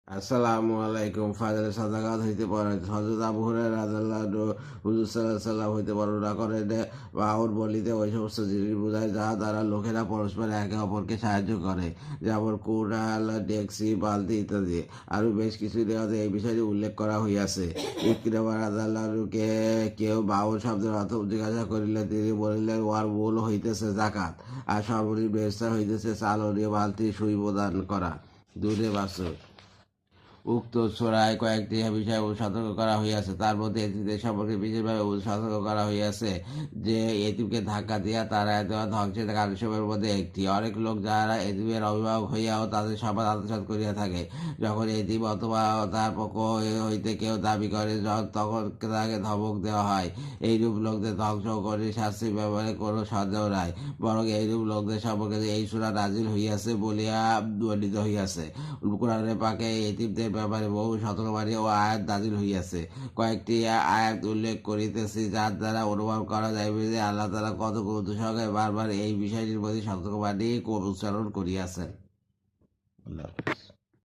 আসসালামু আলাইকুম। ফাজরের সাদাকাত হইতে পারে হযরত আবু হুরায়রা রাদিয়াল্লাহু হুজুর সাল্লাল্লাহু আলাইহি ওয়াসাল্লাম হইতে বর্ণনা করেন বাউর বলিতে ওই সমস্ত জিনিস বোঝায় যাহা দ্বারা লোকেরা পরস্পর একে অপরকে সাহায্য করে, যেমন কুড়াল, ডেকসি, বালতি ইত্যাদি। আরও বেশ কিছু দেওয়াতে এই বিষয়টি উল্লেখ করা হইয়াছে। ইকরামা রাদিয়াল্লাহুকে কেউ বাউল শব্দের অর্থ জিজ্ঞাসা করিলে তিনি বলিলেন, ওয়ার মূল হইতেছে যাকাত, আর সর্বনিম্ন ব্যবস্থা হইতেছে চালনীয় বালতি সুই প্রদান করা। দূরে বাসক উক্ত সূরায় কয়েকটি বিষয় সতর্ক করা হইয়াছে। তার মধ্যে এতিমদের সম্পর্কে বিশেষভাবে সতর্ক করা হইয়াছে যে এতিমকে ধাক্কা দিয়া তারা দেওয়া ধ্বংসের কার্যক্রমের মধ্যে একটি। অনেক লোক যারা এতিমের অভিভাবক হইয়াও তাদের সমাজ আত্মসাৎ করিয়া থাকে, যখন এতিম অথবা তার পক্ষ হইতে কেউ দাবি করে তখন তাকে ধমক দেওয়া হয়। এইরূপ লোকদের ধ্বংস করে শাস্তির ব্যাপারে কোনো সন্দেহ নাই, বরং এইরূপ লোকদের সম্পর্কে এই সূরা নাজিল হইয়াছে বলিয়া বর্ণিত হইয়াছে। কোরআনে পাকে এতিমদের ব্যাপারে বহু সতর্কবাণী ও আয়াত নাযিল হইয়াছে। কয়েকটি আয়াত উল্লেখ করিতেছি যার দ্বারা অনুমান করা যাইবে যে আল্লাহ তাআলা কত গুরুত্ব সহকারে বারবার এই বিষয়টির প্রতি সতর্কবাণী উচ্চারণ করিয়াছেন। আল্লাহ।